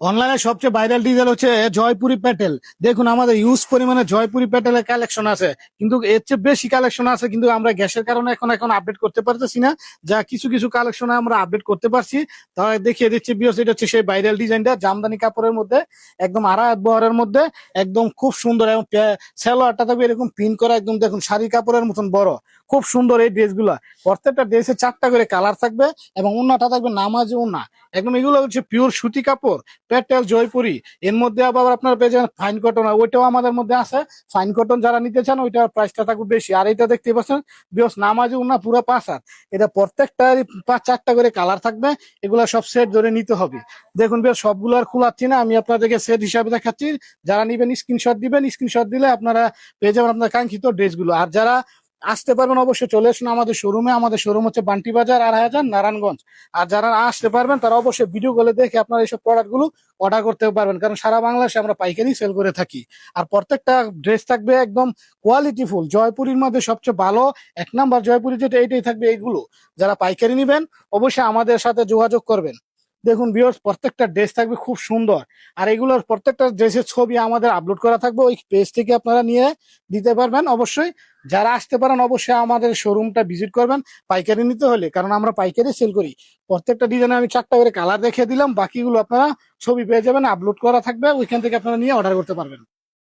অনলাইনে সবচেয়ে viral design হচ্ছে জয়পুরি প্যাটেল। দেখুন আমাদের ইউজ পরিমাণে জয়পুরি প্যাটেলের কালেকশন আছে, কিন্তু এর চেয়ে বেশি কালেকশন আছে, কিন্তু আমরা গ্যাসের কারণে এখন আপডেট করতে পারতেছি না। যা কিছু কিছু কালেকশন আমরা আপডেট করতে পারছি, তাহলে দেখিয়ে দিচ্ছি বিয়স। এটা হচ্ছে সেই ভাইরাল ডিজাইনটা জামদানি কাপড়ের মধ্যে, একদম আড়াআড় বহরের মধ্যে, একদম খুব সুন্দর। এবং সালোয়ারটা থাকবে এরকম পিন করা, একদম দেখুন শাড়ি কাপড়ের মতন বড়। খুব সুন্দর এই ড্রেসগুলা। প্রত্যেকটা ড্রেসে 4টা করে কালার থাকবে এবং ওন্নাটা থাকবে নামাজি ওন্না। একদম এগুলো হচ্ছে পিওর সুতি কাপড়, প্যাটেল জয়পুরি। এর মধ্যে আবার আপনার পেয়ে যাবেন ফাইন কটন, ওইটাও আমাদের মধ্যে আছে। ফাইন কটন যারা নিতে চান ওইটার প্রাইসটা থাকবে বেশি। আর এটা দেখতে পাচ্ছেন বিকজ নামাজি ওন্না পুরো 5 হাত। এটা প্রত্যেকটার 4টা করে কালার থাকবে। এগুলা সব সেট ধরে নিতে হবে। দেখুন বেশ সবগুলো আর খোলাচ্ছি না, আমি আপনাদেরকে সেট হিসাবে দেখাচ্ছি। যারা নিবেন স্ক্রিনশট দিবেন, স্ক্রিনশট দিলে আপনারা পেয়ে যাবেন আপনার কাঙ্ক্ষিত ড্রেসগুলো। আর যারা আসতে পারবেন অবশ্যই চলে আসুন আমাদের শোরুমে। আমাদের শোরুম হচ্ছে বান্টি বাজার, 2.5 নারায়ণগঞ্জ। আর যারা না আসতে পারবেন তারা অবশ্যই ভিডিও কলে দেখে আপনারা এইসব প্রোডাক্ট গুলো অর্ডার করতে পারবেন, কারণ সারা বাংলাদেশে আমরা পাইকারি সেল করে থাকি। আর প্রত্যেকটা ড্রেস থাকবে একদম কোয়ালিটি ফুল। জয়পুরীর মধ্যে সবচেয়ে ভালো 1 নাম্বার জয়পুরি যেটা, এইটাই থাকবে। এইগুলো যারা পাইকারি নিবেন অবশ্যই আমাদের সাথে যোগাযোগ করবেন। দেখুন ভিউয়ার্স, প্রত্যেকটা ড্রেস থাকবে খুব সুন্দর। আর এগুলোর প্রত্যেকটা ড্রেসের ছবি আমাদের আপলোড করা থাকবে, ওই পেজ থেকে আপনারা নিয়ে দিতে পারবেন। অবশ্যই যারা আসতে পারেন অবশ্যই আমাদের শোরুমটা ভিজিট করবেন পাইকারি নিতে হলে, কারণ আমরা পাইকারি সেল করি। প্রত্যেকটা ডিজাইনে আমি 4টা করে কালার দেখিয়ে দিলাম, বাকিগুলো আপনারা ছবি পেয়ে যাবেন, আপলোড করা থাকবে, ওইখান থেকে আপনারা নিয়ে অর্ডার করতে পারবেন।